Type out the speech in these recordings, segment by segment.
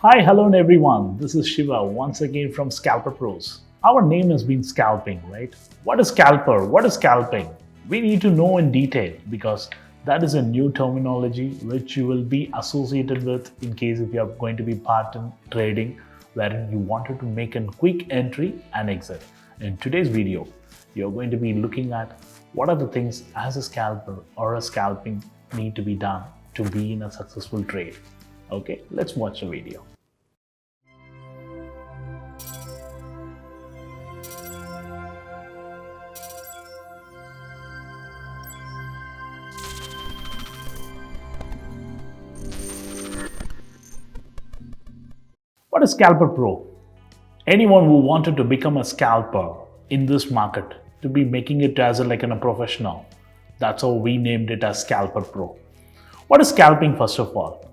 Hi, hello everyone. This is Shiva once again from scalperpros. Our name has been scalping, right? What is scalper? What is scalping? We need to know in detail because that is a new terminology which you will be associated with in case if you are going to be part in trading wherein you wanted to make a quick entry and exit. In today's video, you're going to be looking at what are the things as a scalper or a scalping need to be done to be in a successful trade. Okay, let's watch the video. What is Scalper Pro? Anyone who wanted to become a scalper in this market, to be making it as a professional, that's how we named it as Scalper Pro. What is scalping first of all?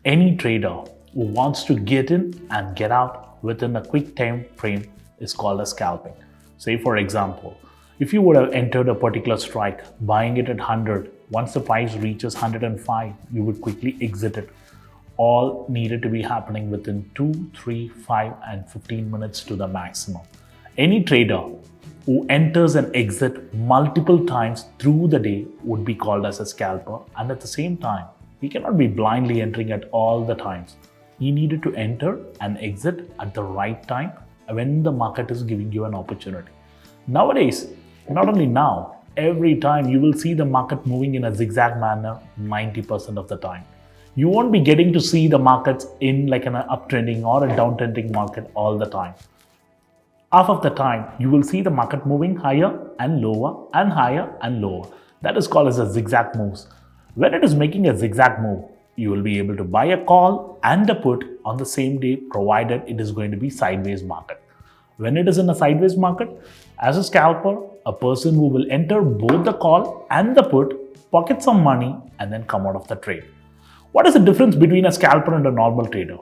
Any trader who wants to get in and get out within a quick time frame is called a scalping. Say for example, if you would have entered a particular strike, buying it at 100, once the price reaches 105, you would quickly exit it. All needed to be happening within 2, 3, 5 and 15 minutes to the maximum. Any trader who enters and exits multiple times through the day would be called as a scalper, and at the same time, he cannot be blindly entering at all the times. He needed to enter and exit at the right time when the market is giving you an opportunity. Nowadays, not only now, every time you will see the market moving in a zigzag manner 90% of the time. You won't be getting to see the markets in like an uptrending or a downtrending market all the time. Half of the time, you will see the market moving higher and lower and higher and lower. That is called as a zigzag moves. When it is making a zigzag move, you will be able to buy a call and a put on the same day, provided it is going to be sideways market. When it is in a sideways market, as a scalper, a person who will enter both the call and the put, pocket some money and then come out of the trade. What is the difference between a scalper and a normal trader?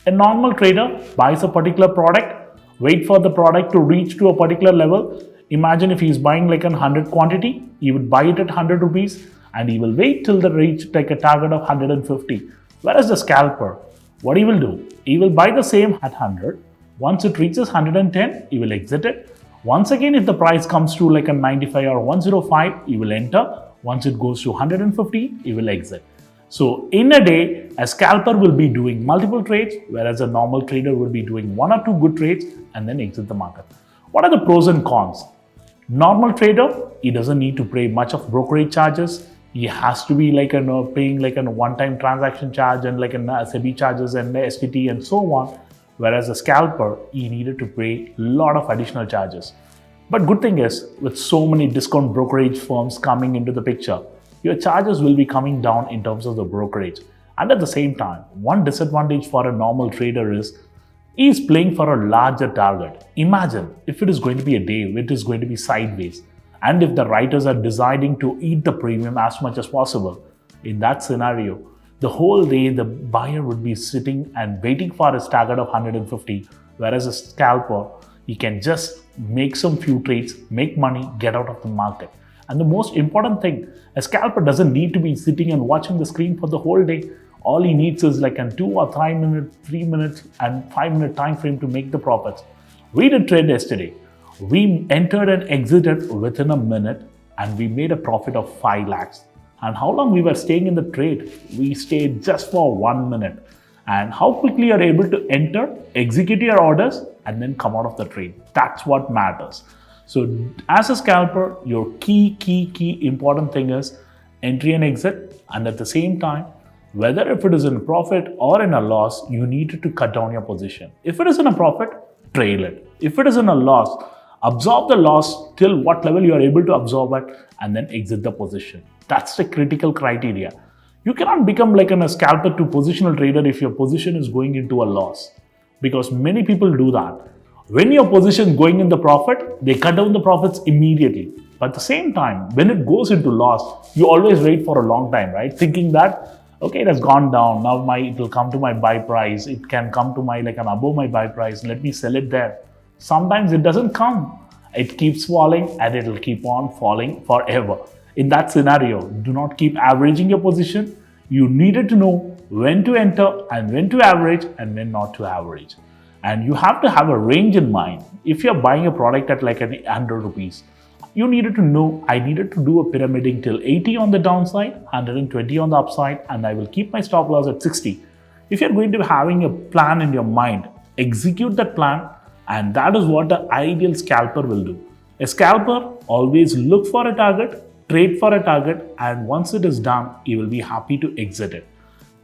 A normal trader buys a particular product, wait for the product to reach to a particular level. Imagine if he is buying like 100 quantity, he would buy it at 100 rupees and he will wait till the reach like a target of 150. Whereas the scalper, what he will do? He will buy the same at 100. Once it reaches 110, he will exit it. Once again, if the price comes to like a 95 or 105, he will enter. Once it goes to 150, he will exit. So in a day, a scalper will be doing multiple trades, whereas a normal trader will be doing 1 or 2 good trades and then exit the market. What are the pros and cons? Normal trader, he doesn't need to pay much of brokerage charges. He has to be paying like a one-time transaction charge and like a SEBI charges and the STT and so on. Whereas a scalper, he needed to pay a lot of additional charges. But good thing is, with so many discount brokerage firms coming into the picture, your charges will be coming down in terms of the brokerage. And at the same time, one disadvantage for a normal trader is he is playing for a larger target. Imagine if it is going to be a day which is going to be sideways, and if the writers are deciding to eat the premium as much as possible. In that scenario, the whole day the buyer would be sitting and waiting for his target of 150, whereas a scalper, he can just make some few trades, make money, get out of the market. And the most important thing, a scalper doesn't need to be sitting and watching the screen for the whole day. All he needs is like a 2 or 3 minute, 3 minutes and 5 minute time frame to make the profits. We did trade yesterday. We entered and exited within a minute and we made a profit of 5 lakhs. And how long we were staying in the trade? We stayed just for 1 minute. And how quickly you're able to enter, execute your orders and then come out of the trade. That's what matters. So as a scalper, your key important thing is entry and exit, and at the same time, whether if it is in profit or in a loss, you need to cut down your position. If it is in a profit, trail it. If it is in a loss, absorb the loss till what level you are able to absorb it and then exit the position. That's the critical criteria. You cannot become like a scalper to positional trader if your position is going into a loss, because many people do that. When your position is going in the profit, they cut down the profits immediately. But at the same time, when it goes into loss, you always wait for a long time, right? Thinking that, okay, it has gone down. Now it will come to my buy price. It can come to my above my buy price. Let me sell it there. Sometimes it doesn't come. It keeps falling and it will keep on falling forever. In that scenario, do not keep averaging your position. You needed to know when to enter and when to average and when not to average. And you have to have a range in mind. If you're buying a product at like 100 rupees, you needed to know I needed to do a pyramiding till 80 on the downside, 120 on the upside, and I will keep my stop loss at 60. If you're going to be having a plan in your mind, execute that plan, and that is what the ideal scalper will do. A scalper always look for a target, trade for a target, and once it is done, you will be happy to exit it.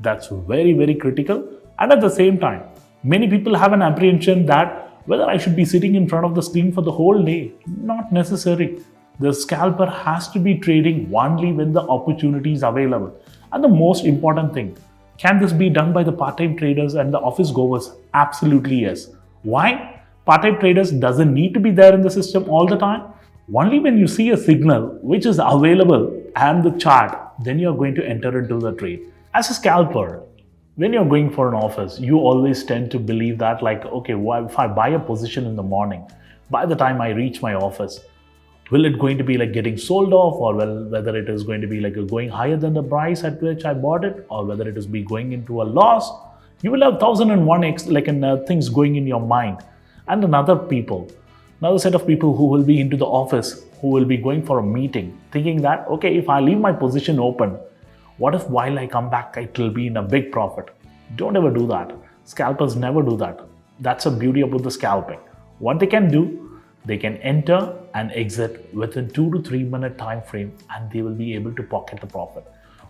That's very, very critical. And at the same time, many people have an apprehension that whether I should be sitting in front of the screen for the whole day. Not necessary. The scalper has to be trading only when the opportunity is available. And the most important thing, can this be done by the part-time traders and the office goers? Absolutely yes. Why? Part-time traders doesn't need to be there in the system all the time. Only when you see a signal which is available and the chart, then you're going to enter into the trade. As a scalper, when you're going for an office, you always tend to believe that like, okay, well, if I buy a position in the morning, by the time I reach my office, will it going to be like getting sold off, or well, whether it is going to be like going higher than the price at which I bought it, or whether it is be going into a loss? You will have 1001 things going in your mind. And another set of people who will be into the office, who will be going for a meeting, thinking that, okay, if I leave my position open, what if while I come back, it will be in a big profit? Don't ever do that. Scalpers never do that. That's the beauty about the scalping. What they can do, they can enter and exit within 2 to 3 minute time frame, and they will be able to pocket the profit.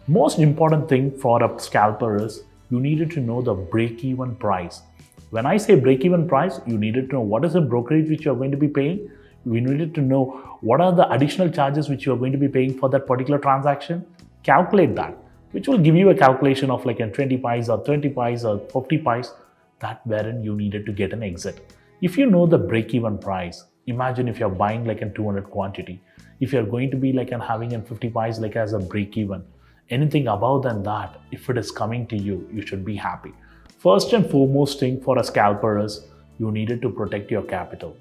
Most important thing for a scalper is you needed to know the break-even price. When I say break-even price, you needed to know what is the brokerage which you are going to be paying. We needed to know what are the additional charges which you are going to be paying for that particular transaction. Calculate that, which will give you a calculation of like a 20 pies or 30 pies or 50 pies, that wherein you needed to get an exit. If you know the break-even price, imagine if you're buying like a 200 quantity, if you're going to be like having a 50 pies like as a break-even, anything above than that, if it is coming to you, you should be happy. First and foremost thing for a scalper is you needed to protect your capital.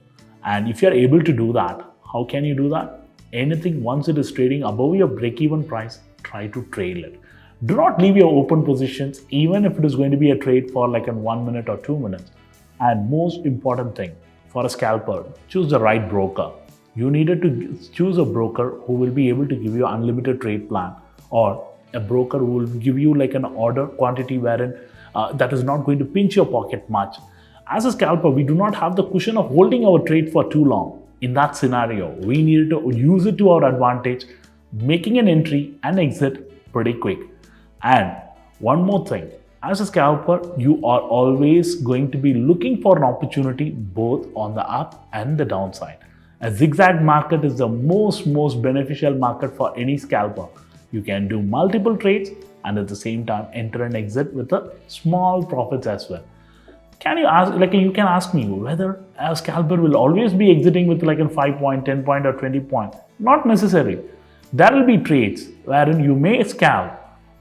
And if you're able to do that, how can you do that? Anything once it is trading above your break-even price, try to trail it. Do not leave your open positions, even if it is going to be a trade for like in 1 minute or 2 minutes. And most important thing for a scalper, choose the right broker. You needed to choose a broker who will be able to give you an unlimited trade plan, or a broker who will give you like an order quantity wherein that is not going to pinch your pocket much. As a scalper, we do not have the cushion of holding our trade for too long. In that scenario, we needed to use it to our advantage, making an entry and exit pretty quick. And one more thing, as a scalper, you are always going to be looking for an opportunity both on the up and the downside. A zigzag market is the most beneficial market for any scalper. You can do multiple trades and at the same time enter and exit with a small profits as well. You can ask me whether a scalper will always be exiting with like a 5 point, 10 point or 20 point. Not necessary. There will be trades wherein you may scalp,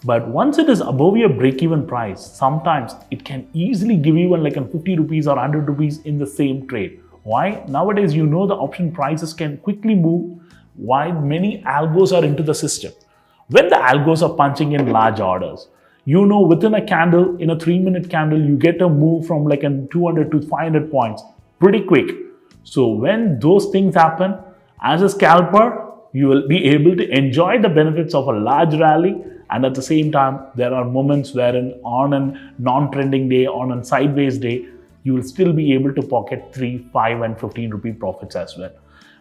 but once it is above your break-even price, sometimes it can easily give you like 50 rupees or 100 rupees in the same trade. Why? Nowadays, the option prices can quickly move. Why? Many algos are into the system. When the algos are punching in large orders, within a candle, in a 3-minute candle, you get a move from like 200 to 500 points pretty quick. So when those things happen, as a scalper, you will be able to enjoy the benefits of a large rally. And at the same time, there are moments wherein on a non-trending day, on a sideways day, you will still be able to pocket 3, 5 and 15 rupee profits as well.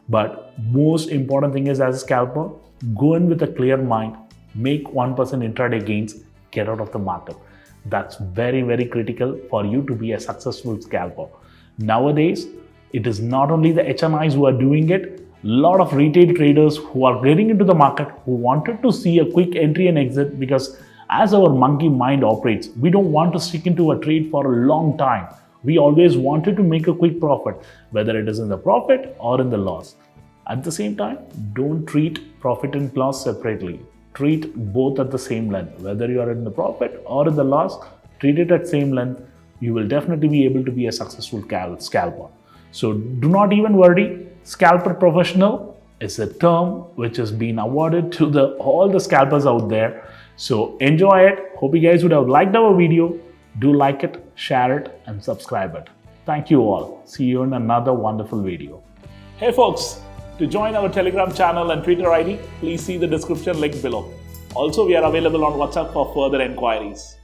But most important thing is, as a scalper, go in with a clear mind, make 1% intraday gains, get out of the market. That's very critical for you to be a successful scalper. Nowadays, it is not only the HNIs who are doing it, a lot of retail traders who are getting into the market who wanted to see a quick entry and exit, because as our monkey mind operates, we don't want to stick into a trade for a long time. We always wanted to make a quick profit, whether it is in the profit or in the loss. At the same time, don't treat profit and loss separately. Treat both at the same length. Whether you are in the profit or in the loss, treat it at same length. You will definitely be able to be a successful scalper. So do not even worry. Scalper professional is a term which has been awarded to all the scalpers out there. So enjoy it. Hope you guys would have liked our video. Do like it, share it, and subscribe it. Thank you all. See you in another wonderful video. Hey folks, to join our Telegram channel and Twitter ID, please see the description link below. Also, we are available on WhatsApp for further enquiries.